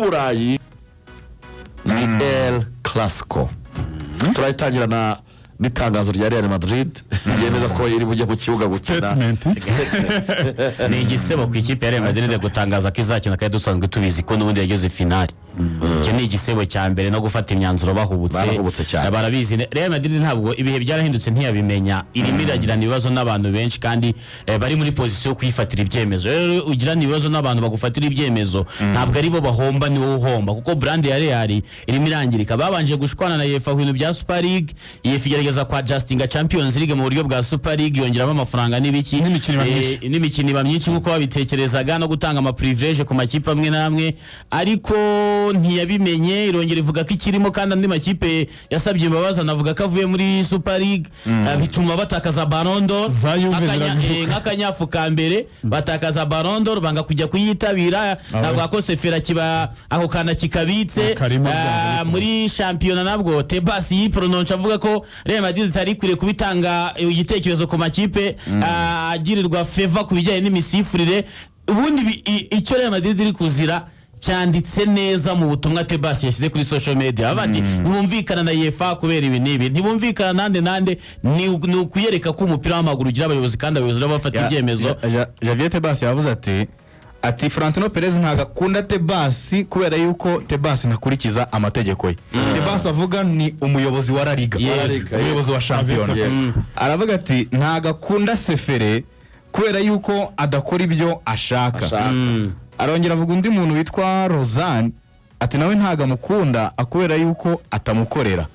Burayi ni Clásico. Turayitangira n'itangazo rya Real Madrid yemeza ko iri bujye mu kibuga gukina. Ni igisebo ku ikipe ya Real Madrid gutangaza ko izakina kandi dusanzwe tubizi ko n'ubundi yageze finali. Icyo ni igisebo cya mbere no gufata imyanzuro bahubutse cyane. Barabizi Real Madrid ntabwo ibihe byarahindutse ntiyabimenya, irimo iragirana ibibazo n'abantu benshi kandi bari muri position yo kwifatira ibyemezo. Rero ugirana ibibazo n'abantu bagufatira ibyemezo ntabwo ari bo bahomba, ni wowe uhomba kuko brand ya Real irimo irangirika. Babanje gushwana na UEFA ku bintu bya Super League, UEFA igerageza kwa Justinga Champions League mu buryo bwa Super League yongeramo amafaranga n'ibiki n'imikino iba myinshi nkuko babitekerezaga no gutanga ama privilege ku makipe amwe namwe, ariko ntiyabimenye irongera ivuga ko ikirimo kandi andi makipe yasabye imbabazi anavuga ko avuye muri Super League, bituma batakaza Ballon d'Or nk'akanyafu ka mbere, batakaza Ballon d'Or banga kujya kuyitabira. Ntabwo ko sefera kiba aho kana kikabitse muri championnat. Nabwo Tebas yiprononce avuga ko Real Madrid tari kure kubitanga igitekerezo ku makipe agirirwa favor ku bijyanye n'imisifurire. Ubundi icyo Real Madrid iri kuzira cyanditse neza mu butumwa Tebas yashyize kuri social media. Abati ntibumvikana na UEFA kubera ibi nibi, ntibumvikana nande ni ukuyereka ko umupira w'amaguru ugira abayobozi kandi abayobozi bafata ibyemezo. Javier Tebas yavuze ati Florentino Perez ntagakunda Tebas kubera yuko Tebas ntakurikiza amategeko ye. Tebas avuga ni umuyobozi wa La Liga, umuyobozi wa Champions. Aravuga ati ntagakunda Sefere kubera yuko adakora ibyo ashaka. Arongera avuga undi muntu witwa Rozan ati nawe ntagamukunda akubera yuko atamukorera.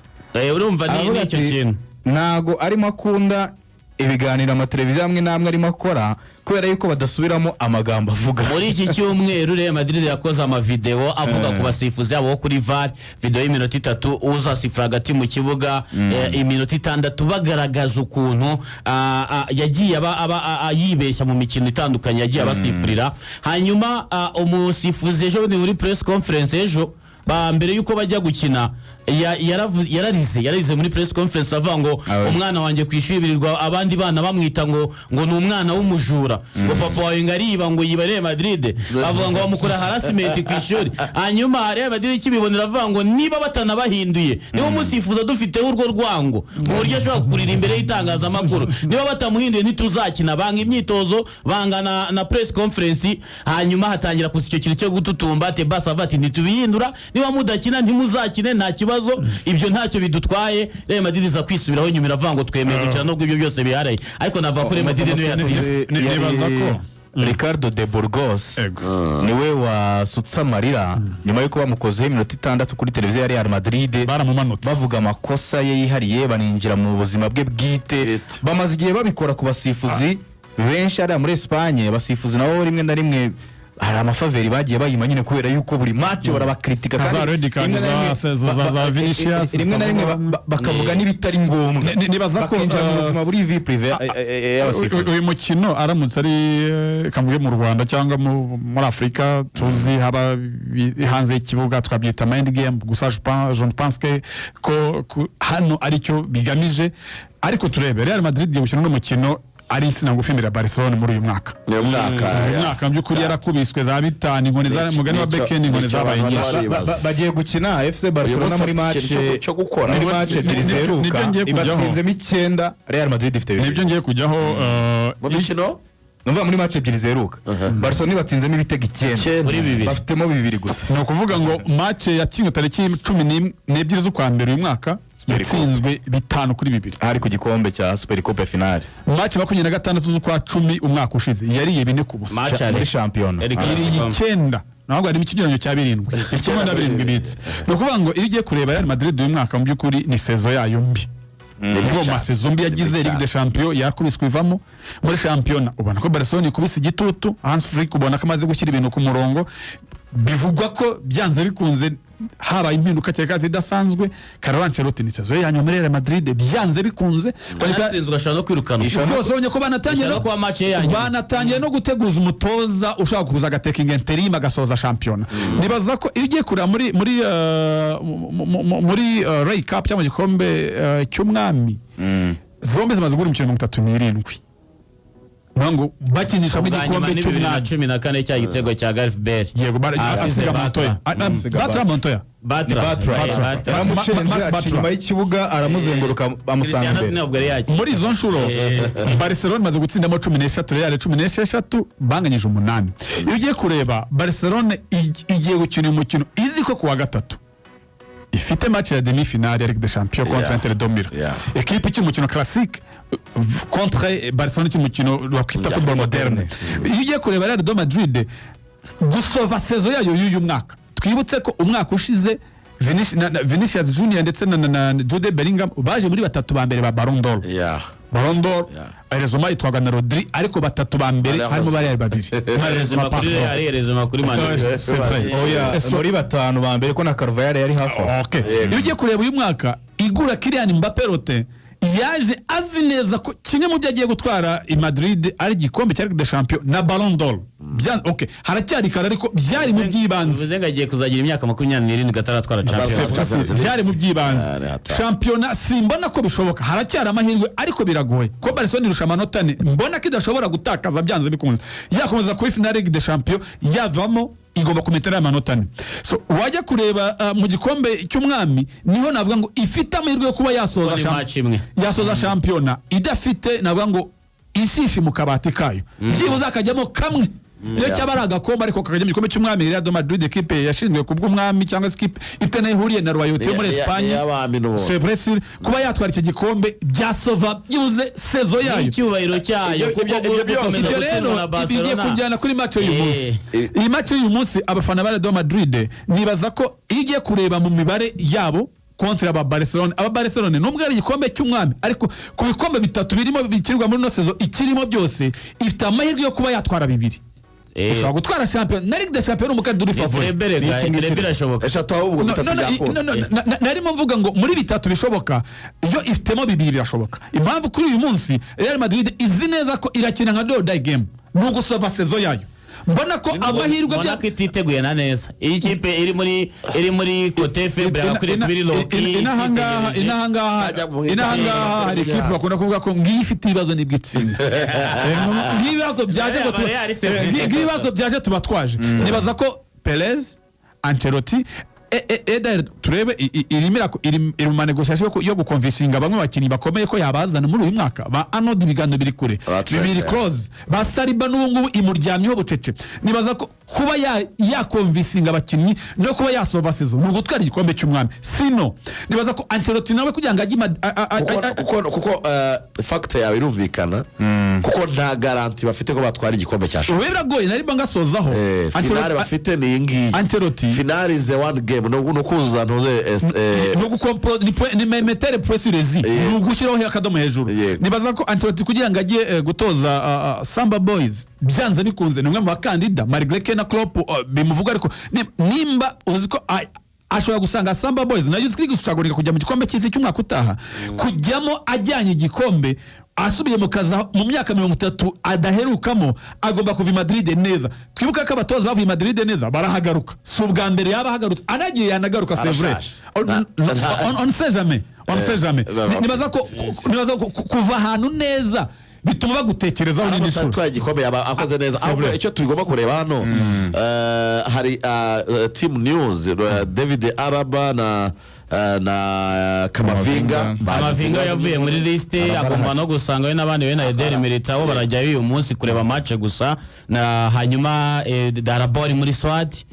Urumva ni icyo kintu ntago arimo akunda ibiganiro amateleviziyo amwe namwe arimo akora kubera yuko badasubiramo amagambo avuga. Muri iki cyumweru Real Madrid yakoze ama video avuga ku basifuzi yabo kuri VAR, video y'iminota 3 uzasifura hagati mu kibuga iminota 6 bagaragaza ukuntu yagiye yibeshya mu mikino itandukanye yagiye abasifurira. Hanyuma umusifuzi ejo muri press conference ejo mbere yuko bajya gukina yararize muri press conference avuga ngo umwana wanjye kwishibirirwa abandi bana bamwita ngo ni umwana w'umujura, ngo papa wawe ngariba ngo yiba Real Madrid, avuga ngo bamukora harassment ku ishuri. Hanyuma Real Madrid kibibonera avuga ngo niba batanabahinduye niba umusifuza dufite urwo rwango mu buryo ashobora kukurira imbere y'itangazamakuru, niba batamuhinduye ntituzakina. Banga imyitozo bangana na press conference. Hanyuma hatangira kuza icyo kintu cyo gututumba. Tebas avuga ati ntitubihindura, niba mudakina ntimuzakine, nta kibazo, ibyo ntacyo bidutwaye. Real Madrid iza kwisubiraho nyuma iravuga ngo twemeye gukina nubwo ibyo byose biharaye, ariko navuga ko Real Madrid niyo yatsinze. Nibaza ko Ricardo de Burgos niwe wasutsa amarira nyuma yuko bamukozeho iminota 6 kuri televiziyo ya Real Madrid bavuga amakosa ye yihariye, baninjira mu buzima bwe bwite. Bamaze igihe babikora ku basifuzi benshi ari muri Espagne. Abasifuzi nabo rimwe na rimwe hari amafaveri bagiye bayima nyine kubera yuko buri match barabakritika kandi za Vinicius rimwe na rimwe bakavuga n'ibitari ngombwa. Nibaza ko ubuzima buri vie privé y'abasifuzi. Uyu mukino aramutse ari kamvuge mu Rwanda cyangwa muri Afrika tuzi haba hanze y'ikibuga twabyita mind game, gusa je pense ko hano ari cyo bigamije. Ariko turebe Real Madrid gukina n'umukino ari insina ngufindira Barcelona muri uyu mwaka. Mwaka by'ukuri yarakubiswe za bitani inkoni za mugani wa Bekeni inkoni zabaye nyinshi. Bagiye gukina FC Barcelona muri match cyo gukora muri match rizeruka ibatsinzemo 9. Real Madrid ifite nibyo ngiye kujyaho mu mikino numva muri match ebyiri zeruka Barcelona ibatsinzemo ibitego 9 muri 2 bafitemo 2 gusa. No kuvuga ngo match yakinwe tariki 12 z'ukwa mbere uyu mwaka yatsinzwe 5 kuri 2 ari ku gikombe cya Super Coupe finale. Match 26 z'ukwa 10 umwaka ushize yariye 4 ku busa muri champion iri 9 ntabwo ari mu kigereranyo cya 7 icyenda na 7 bitse. No kuvuga ngo iyo ugiye kureba Real Madrid uyu mwaka mu by'ukuri ni saison yayo mbi. Nibo masaison mbi yagize Ligue des Champions yakubiswe ivamo. Muri championnat ubona ko Barcelona ikubise igitutu, Hans Flick ubona ko amaze gushyira ibintu ku murongo. Bivugwa ko byanze bikunze habaye impinduka cyangwa zidasanzwe. Carlo Ancelotti ni saison yanyu muri Real Madrid byanze bikunze batsinzwe ashaka no kwirukana. Rwose ubonye ko banatangiye no guteguza umutoza ushaka kuza agatekinga interim agasoza championnat. Nibaza ko iyo ugiye kura muri Ray Cup cyangwa igikombe cy'umwami zombe zimaze gura imikino 37. ngo bakinisha mu gikombe cumi na kane cya gitego cya Gareth Bale yego asiga Montoya Batra aramucenza inyuma y'ikibuga aramuzenguruka amusanga imbere muri izo nshuro Barcelona maze gutsindamo 13 Real 16 banganyije 8 iyo ugiye kureba Barcelona igiye gukina umukino izi ko kuwa gatatu ifite match ya demi finale ya Ligue des Champions contre Inter de Milan equipe cy'umukino classique contre Barcelona cy'umukino wa kwita football moderne iyo ugiye kureba Real Madrid gusova saison yayo y'uyu mwaka twibutse ko umwaka ushize Vinicius Junior ndetse na Jude Bellingham baje muri batatu ba mbere ba Ballon d'Or Ballon d'Or Rezoma yitwaga na Rodri ariko batatu ba mbere harimo bari babiri Rezoma kuri Manchester muri batanu ba mbere ko na Carvajal yari hafi iyo ugiye kureba uyu mwaka igura Kylian Mbappé rote yaje azi neza ko kimwe mu byagiye gutwara i Madrid ari igikombe cya Ligue des Champions na Ballon d'Or haracyari kare ariko byari mu byibanze bivuze ngo agiye kuzagira imyaka 27 gataratwara Champions byari mu byibanze Champions simbona ko bishoboka haracyari amahirwe ariko biragoye ko Barcelona irusha amanota 4 mbona ko idashobora gutakaza byanze bikunze yakomeza kuri finale Ligue des Champions yavamo igomba kumetera amanota 4 so wajya kureba mu gikombe cy'umwami niho navuga ngo ifite amahirwe yo kuba yasoza championnat idafite navuga ngo ishishi mu kabati kayo byibuze akajyamo kamwe niyo cyabara agakombe ariko kakajya mu gikombe cy'umwami Real Madrid equipe yashinzwe kubw'umwami cyangwa equipe itanahuriye na royauté yo muri Espagne c'est vrai kuba yatwara iki gikombe byasova byibuze saison yayo icyubahiro cyayo gukomeza gutsinda Barcelona bigiye kujyana kuri match y'uyu munsi iyi match y'uyu munsi abafana ba Real Madrid nibaza ko igiye kureba mu mibare yabo contre aba Barcelona nubwo ari igikombe cy'umwami ariko ku bikombe bitatu birimo bikirwa muri no saison ikirimo byose ifite amahirwe yo kuba yatwara bibiri ushobora gutwara champion na Ligue des Champions umukandida uri favori birashoboka eshatu ahubwo bitatu byakunda narimo mvuga ngo muri bitatu bishoboka iyo iftemo bibiri birashoboka impamvu kuri uyu munsi Real Madrid izi neza ko irakina nka do die game no gusova saison yayo mbona ko amahirwe bya kwiteguye na neza iyi kipe iri muri Cote Febre akuri kuri Loki inahanga hari kipe bakunda kuvuga ko ngifite ibibazo nibwitsinda ngibibazo byaje tubatwaje nibaza ko Perez Ancelotti turebe iri mu manegociation yo gukonvinsinga bamwe bakinnyi bakomeye ko yabazana muri uyu mwaka ba Arnold bigano biri kure bibiri close ba Saliba n'ubungu imuryamyeho bucece nibaza ko kuba yakonvinsinga abakinnyi no kuba yasova saison no gutwara igikombe cy'umwami sino nibaza ko Ancelotti nawe kugira ngo ajye kuko fact yawe irumvikana kuko nta garanti bafite ko batwara igikombe cya Champions biragoye nari bangasozaho finale bafite ni ingi Ancelotti finale is one game no kuza ntuze no gukompo ni metere pressurezi no gushyiraho akadomo hejuru nibaza ko Ancelotti kugira ngo ajye gutoza Samba Boys byanze bikunze nimwe mu bakandida Margreke na Klopp bimuvuga ariko nimba uziko ashobora gusanga Samba Boys nayo zikiri gushagurika kujya mu gikombe cy'isi cy'umwaka utaha kujyamo ajyanye igikombe asubiye mu kaza mu myaka 30 adaherukamo agomba kuva i Madrid neza twibuka ko abatoza bavuye i Madrid neza barahagaruka si ubwa mbere yabahagarutse anagiye yanagaruka c'est vrai on sait jamais nibaza ko kuva ahantu neza bituma bagutekerezaho n'indi shuri twaye igikombe yaba akoze neza ahubwo icyo tugomba kureba hano hari team news David Araba na Kamavinga yavuye muri liste agomba no gusanga we n'abandi bene Eder Militao barajya uyu munsi kureba match gusa na hanyuma Darabori muri Swat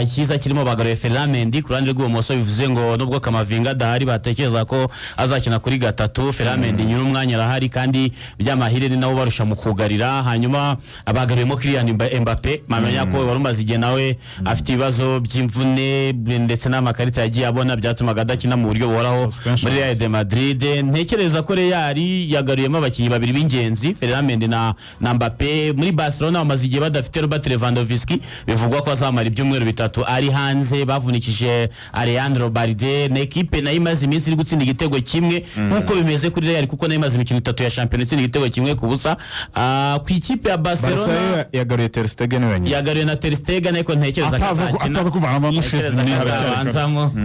ikiza kirimo bagaruye Ferland ku ruhande rw'ubumoso bivuze ngo nubwo Kamavinga dahari batekereza ko azakina kuri gatatu Ferland nyura umwanya arahari kandi byamahire ni nabo barusha mu kugarira hanyuma abagaruyemo Kylian Mbappé mamenya ko warumaze igihe nawe afite ibibazo by'imvune ndetse n'amakarita yagiye abona byatumaga adakina mu buryo buhoraho muri Real Madrid ntekereza ko Real yagaruyemo abakinnyi babiri b'ingenzi Ferland na Mbappé muri Barcelona bamaze igihe badafite Robert Lewandowski bivugwa ko azamara ibyumweru bitatu ari hanze bavunikije Alejandro Balde na equipe nayo imaze iminsi iri gutsinda igitego kimwe nkuko bimeze kuri Real kuko nayo imaze imikino 3 ya Champions League igitego kimwe ku busa ku ikipe ya Barcelona yagaruye Ter Stegen wenyine yagaruye na Ter Stegen ariko ntekereza ko ataza kuvana mu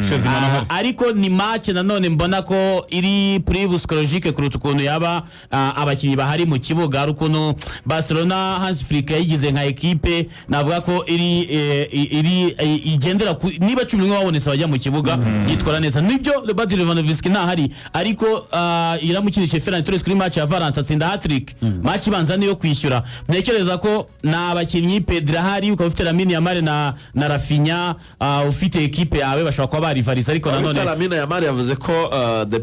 Chelsea ariko ni match nanone mbona ko iri plus psychologique kuruta ukuntu yaba abakinnyi bahari mu kibuga ukuntu Barcelona Hans Flick yigize nka equipe navuga ko iri igendera niba 11 babonetse bajya mu kibuga yitwara neza nibyo Robert Lewandowski ntahari ariko iramukinishe Ferran Torres kuri match ya Valence atsinda hat-trick match ibanza niyo kwishyura ntekereza ko n'abakinnyi Pedro hari ukafite Lamine Yamal na Rafinha ufite equipe yawe bashobora kuba barivariza ariko nanone Lamine Yamal yavuze ko the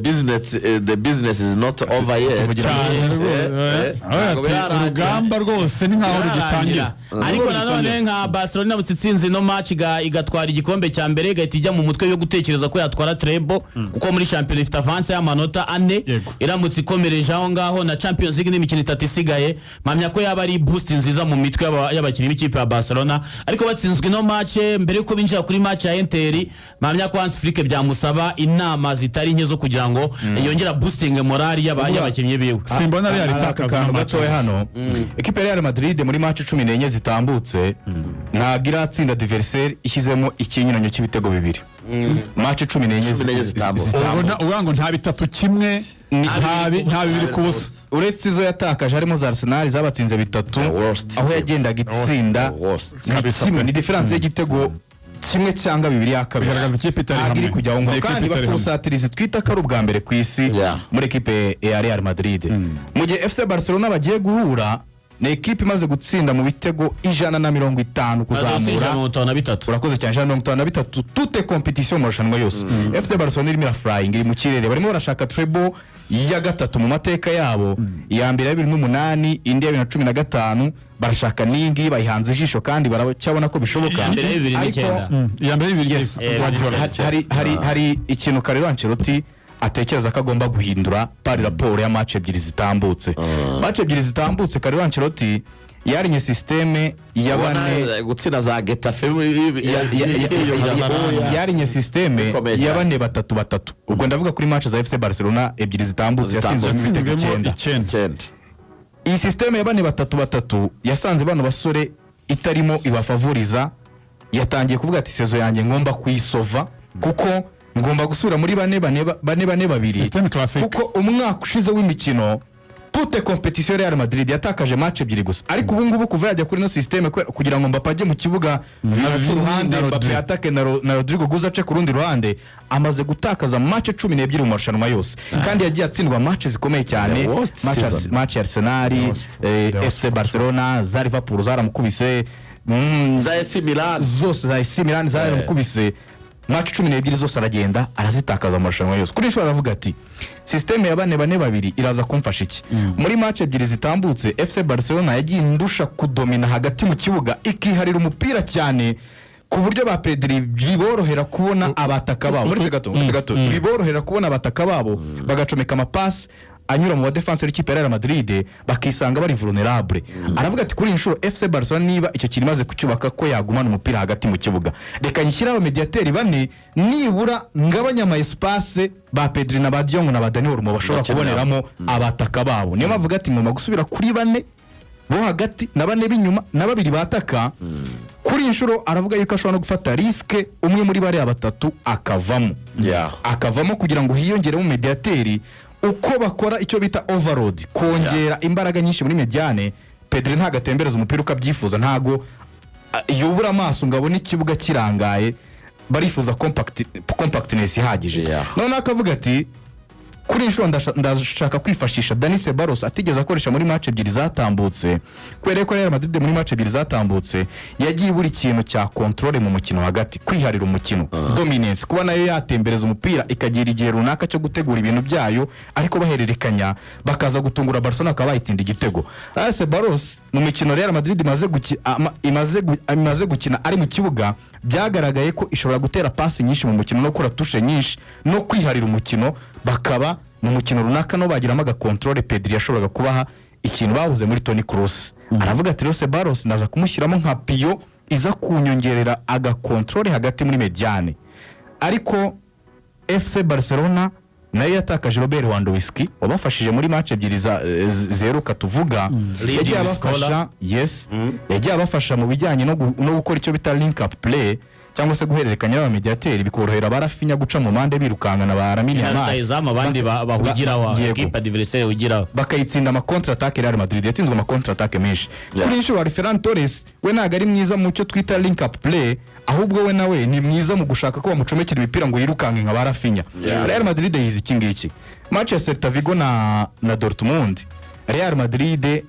business is not over yet urugamba rwose ni nkaho rugitangira ariko nanone nka Barcelona butsinze no match igatwara igikombe cya mbere igahita ijya mu mutwe yo gutekereza ko yatwara treble kuko muri champions ifite avance y'amanota 4 iramutse ikomereje aho ngaho na Champions League n'imikino 3 isigaye mpamya ko yaba ari boost nziza mu mitwe y'abakinnyi b'ikipe ya Barcelona ariko batsinzwe no match mbere yuko binjira kuri match ya Inter mpamya ko Hans Flick byamusaba inama zitari nke zo kugira ngo yongera boosting morale y'abakinnyi biwe simbona Real itakaza gatoya hano equipe ya Real Madrid muri match 14 zitambutse ntagira tsinda adversaire ishyizemo ikinyuranyo cy'ibitego bibiri match 14 zitambutse urango nta bitatu kimwe nta bibiri kubusa uretse izo yatakaje harimo za Arsenal zabatsinze bitatu aho yagendaga itsinda ni difference y'igitego kimwe cyangwa bibiri yakabiri ikipe itari hamwe kujya ngo kandi bafite usatirizi twita ko ari ubwa mbere ku isi muri equipe ya Real Madrid mu gihe FC Barcelona bagiye guhura ni equipe imaze gutsinda mu bitego 150 kuzamura urakoze cyane 153 toute competition marushanwa yose FC Barcelona irimo flying iri mu kirere barimo barashaka treble ya gatatu mu mateka yabo ya mbere ya 2008 indi ya 2015 barashaka ningi bayihanze ijisho kandi baracyabona ko bishoboka ya mbere 2009 hari ikintu Carlo Ancelotti atekereza ko agomba guhindura pari raporo ya match ebyiri zitambutse match ebyiri zitambutse Carlo Ancelotti yarinye systeme yabane gutsinda za Getafe yarinye systeme yabane batatu ubwo ndavuga kuri match za FC Barcelona ebyiri zitambutse yatsinzwe n'ibitego 9 iyi systeme yabane batatu yasanze bano basore itarimo ibafavoriza yatangiye kuvuga ati sezo yanjye ngomba kuyisova kuko ngomba gusubira muri bane babiri kuko umwaka ushize w'imikino toute competition Real Madrid yatakaje match ebyiri gusa ariko ubu ngubu kuva yajya kuri no systeme kugira ngo Mbappe ajye mu kibuga ruhande Mbappe atake na Rodrigo Guzace ku rundi ruhande amaze gutakaza match 12 mu marushanwa yose kandi yagiye atsindwa match zikomeye cyane match ya Arsenal FC Barcelona za Liverpool zaramukubise za AC Milan zose za AC Milan zaramukubise match 12 zose aragenda arazitakaza amarushanwa yose kuri shora aravuga ati systeme ya bane babiri iraza kumfasha iki muri match ebyiri zitambutse FC Barcelona yagiye ndusha kudomina hagati mu kibuga ikiharira umupira cyane ku buryo ba Pedri biborohera kubona abataka babo uretse gato biborohera kubona abataka babo bagacomeka amapasi anyura mu defense y'ikipe ya Real Madrid bakisanga bari vulnerable aravuga ati kuri inshuro FC Barcelona niba icyo kirimaze kucyubaka ko yagumana umupira hagati mu kibuga reka nyishyiraho mediateri bane nibura ngabanya ama espace ba Pedri na ba Dion na ba Dani Olmo bashobora kuboneramo abataka babo niyo mavuga ati ngoma gusubira kuri bane bo hagati na bane b'inyuma na babiri bataka kuri inshuro aravuga yuko ashobora no gufata riske umwe muri bari abatatu akavamo kugira ngo hiyongere mu mediateri uko bakora icyo bita overload kongera imbaraga nyinshi muri mediane Pedri ntagatembereza umupira ukabyifuza ntago yubura amaso ngabona ikibuga kirangaye barifuza compactness ihagije none akavuga ati kuri inshuro ndashaka kwifashisha Dani Ceballos atigeze akoresha muri match ebyiri zatambutse kwere ko Real Madrid muri match ebyiri zatambutse yagiye buri kintu cya control mu mukino hagati kwiharira umukino dominance kuba nayo yatembereza umupira ikagira igihe runaka cyo gutegura ibintu byayo ariko bahererekanya bakaza gutungura Barcelona akaba bayitsinda igitego Ceballos mu mukino Real Madrid imaze gukina ari mu kibuga byagaragaye ko ishobora gutera pasi nyinshi mu mukino no kura tushe nyinshi no kwiharira umukino bakaba mu mukino runaka no bagiramo agakontrole Pedri yashoboraga kubaha ikintu babuze muri Toni Kroos aravuga ati Ceballos naza kumushyiramo nka piyo iza kunyongerera agakontrole hagati muri mediane ariko FC Barcelona nayo yatakaje Robert Lewandowski wabafashije muri match ebyiri zeruka tuvuga yagiye abafasha yagiye abafasha mu bijyanye no gukora icyo bita link up play cyangwa se guhererekanya n'abamediateri bikorohera barafinya guca mu mande birukangana baramini amani abandi bahugiraho equipe adversaire hugiraho bakayitsinda ama contre attaque Real Madrid yatsinzwe ama contre attaque menshi kuri inshuro Ferran Torres we ntago ari mwiza mu cyo twita link up play ahubwo we nawe ni mwiza mu gushaka ko bamucomekera imipira ngo yirukange nka barafinya Real Madrid yizi iki match ya Celta Vigo na Dortmund Real Madrid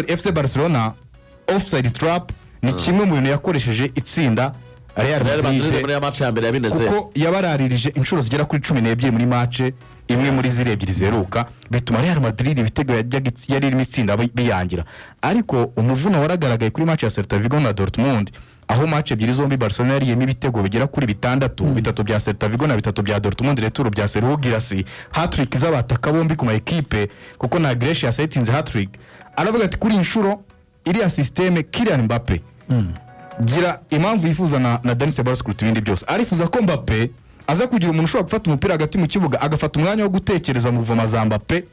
FC Barcelona offside trap ni kimwe mu bintu yakoresheje itsinda Real Madrid muri ya match ya mbere yabineze kuko yabararirije inshuro zigera kuri 12 muri match imwe muri zire ebyiri zeruka bituma Real Madrid ibitego yari irimo itsinda biyangira ariko umuvuna waragaragaye kuri match ya Celta Vigo na Dortmund aho match ebyiri zombi Barcelona yari yemi ibitego bigera kuri 6 bitatu bya Celta Vigo na bitatu bya Dortmund returo bya Sergio Girassi hat-trick z'abataka bombi ku ma equipe kuko na Grecia yasetsinze hat-trick aravuga ati kuri inshuro iriya systeme Kylian Mbappe gira impamvu yifuza na Dani Ceballos kuruta ibindi byose arifuza ko Mbappe aza kugira umuntu ushobora gufata umupira hagati mu kibuga agafata umwanya wo gutekereza mu vuma za Mbappe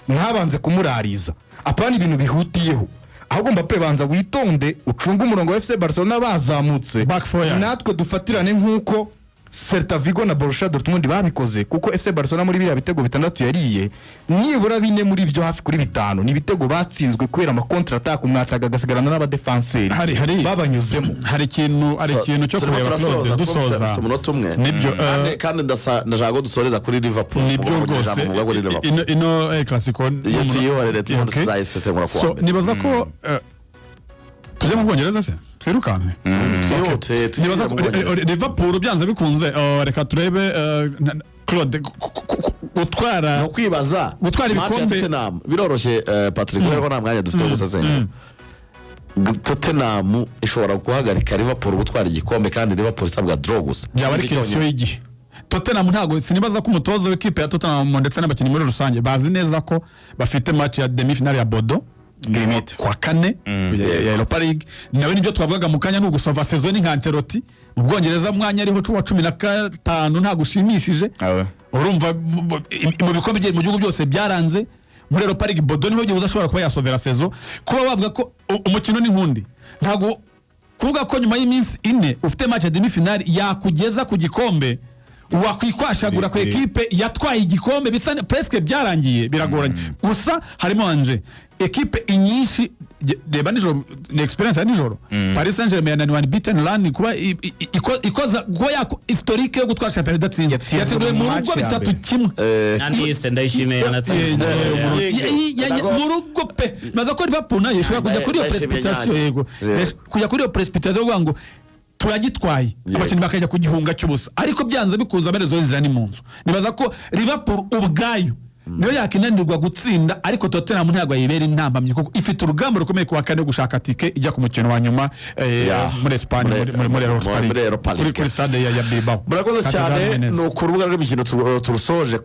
ntabanze kumurariza apana ibintu bihutiyeho ahubwo Mbappe banza witonde ucunga umurongo wa FC Barcelona bazamutse natwe dufatirane nkuko Celta Vigo na Borussia Dortmund babikoze kuko FC Barcelona muri biriya bitego 6 yariye nibura 4 muri byo hafi kuri 5 ni bitego batsinzwe kwera ama contre attaque umwataga gasigarana n'aba defenseur babanyuzemo hari ikintu cyo kureba Claude dusoza nibyo kandi ndajago dusoreza kuri Liverpool nibyo rwose ino Clásico yatuyihorere tuzayisesengura kwa so nibaza ko tujya mu Bwongereza se twirukanke nibaza ko Liverpool byanze bikunze reka turebe Claude gutwara no kwibaza ibikombe biroroshye Patrick rero nta mwanya dufite gusesengura Tottenham ishobora guhagarika Liverpool gutwara igikombe kandi Liverpool isabwa draw gusa byaba ari question y'igihe Tottenham ntago sinibaza ko umutozo w'ikipe ya Tottenham ndetse n'abakinnyi muri rusange bazi neza ko bafite match ya demi finale ya Bordeaux kwa kane ya Europa League nawe nibyo twavugaga mu kanya n'ugusova saison nka Ancelotti mu Bwongereza mwanya ariho 15 nta gushimishije urumva mu bikombe bye mu gihugu byose byaranze muri Europa League Bordeaux niho gihe uzashobora kuba yasovera saison kuba bavuga ko umukino ni nkundi ntago kuvuga ko nyuma y'iminsi 4 ufite match ya demi finale yakugeza ku gikombe wakwikwashagura ku equipe yatwaye igikombe bisa presque byarangiye biragoranye gusa harimo anje equipe inyinshi reba nijoro ni experience ya nijoro Paris Saint-Germain yananiwe unbeaten run kuba ikoza goya historique yo gutwara championnat datsinze yasigaye mu rugo 3-1 kandi ndayishimiye yanatsinze mu rugo pe maze ko Liverpool nayo ishobora kujya kuri iyo precipitation yego kujya kuri iyo precipitation yo ngo turagitwaye abakinnyi bakajya ku gihunga cy'ubusa ariko byanze bikuza amerezo y'inzira ni mu nzu nibaza ko Liverpool ubwayo niyo yakinanirwa gutsinda ariko Tottenham ntabwo yibera intambamye kuko ifite urugamba rukomeye kuwa kane gushaka tike ijya ku mukino wa nyuma muri Espagne muri Europa League kuri stade ya Bilbao. Murakoze cyane no ku rubuga rw'imikino turusoje